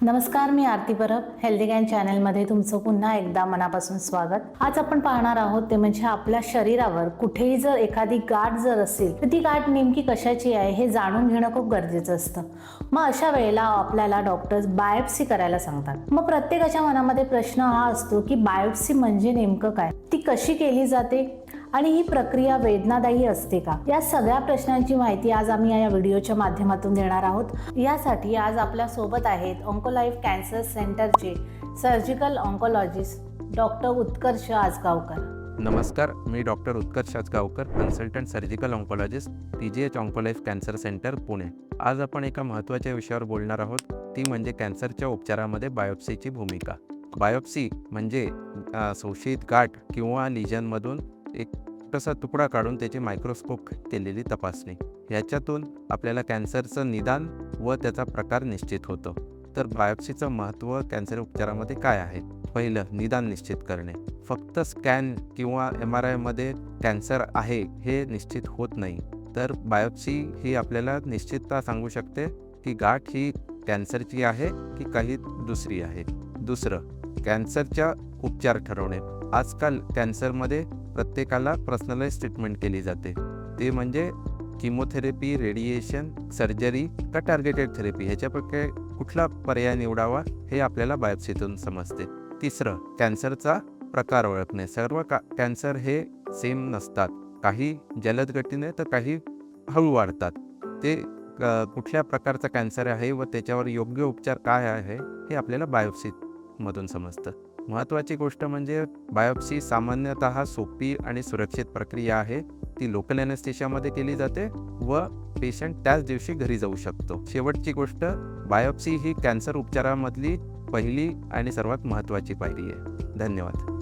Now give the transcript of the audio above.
नमस्कार, मी आरती Parab. Healthy again चॅनलमध्ये तुमचं पुन्हा एकदा मनापासून स्वागत. आज आपण पाहणार आहोत ते म्हणजे आपल्या शरीरावर कुठेही जर एखादी गाठ जर असेल तर ती गाठ नेमकी कशाची आहे हे जाणून घेणं खूप गरजेचं असतं. मग अशा वेळेला आपल्याला डॉक्टर्स बायोप्सी करायला सांगतात. मग प्रत्येकाच्या मनामध्ये प्रश्न हा असतो की बायोप्सी म्हणजे नेमकं काय, ती कशी केली जाते आणि ही प्रक्रिया वेदनादायी असते का? या सगळ्या प्रश्नांची माहिती आज आम्ही या व्हिडिओच्या माध्यमातून देणार आहोत. यासाठी आज आपल्या सोबत आहेत ऑन्कोलाईफ कॅन्सर सेंटरचे surgical oncologist doctor Utkarsh Ajgaonkar. नमस्कार, मी doctor Utkarsh Ajgaonkar, consultant surgical oncologist, TGH OncoLife cancer centre, Pune. आज आपण एका महत्त्वाच्या विषयावर बोलणार आहोत, ती म्हणजे कॅन्सरच्या उपचारामध्ये बायोप्सीची भूमिका. बायोप्सी म्हणजे संशयित गाठ किंवा लिजनमधून एक छोटासा तुकडा काढून त्याची मायक्रोस्कोप केलेली तपासणी. ह्याच्यातून आपल्याला कॅन्सरचं निदान व त्याचा प्रकार निश्चित होतो. तर बायोप्सीचं महत्त्व कॅन्सर उपचारामध्ये काय आहे? पहिलं, निदान निश्चित करणे. फक्त स्कॅन किंवा MRIमध्ये कॅन्सर आहे हे निश्चित होत नाही. तर बायोप्सी ही आपल्याला निश्चितता सांगू शकते की गाठ ही कॅन्सरची आहे की काही दुसरी आहे. दुसरं, कॅन्सरच्या उपचार ठरवणे. आजकाल कॅन्सरमध्ये प्रत्येकाला पर्सनलाइज ट्रीटमेंट केली जाते. ते म्हणजे किमोथेरपी, रेडिएशन, सर्जरी का टार्गेटेड थेरपी, ह्याच्यापैकी कुठला पर्याय निवडावा हे आपल्याला बायोप्सीतून समजते. तिसरं, कॅन्सरचा प्रकार ओळखणे. सर्व कॅन्सर हे सेम नसतात. काही जलद गतीने तर काही हळू वाढतात. ते कुठल्या प्रकारचा कॅन्सर आहे व त्याच्यावर योग्य उपचार काय आहे हे आपल्याला बायोप्सीमधून समजतं. महत्त्वाची गोष्ट म्हणजे बायोप्सी सामान्यतः सोपी आणि सुरक्षित प्रक्रिया आहे. ती लोकल ॲनेस्थेशियामध्ये केली जाते व पेशंट त्याच दिवशी घरी जाऊ शकतो. शेवटची गोष्ट, बायोप्सी ही कॅन्सर उपचारामधली पहिली आणि सर्वात महत्त्वाची पायरी आहे. धन्यवाद.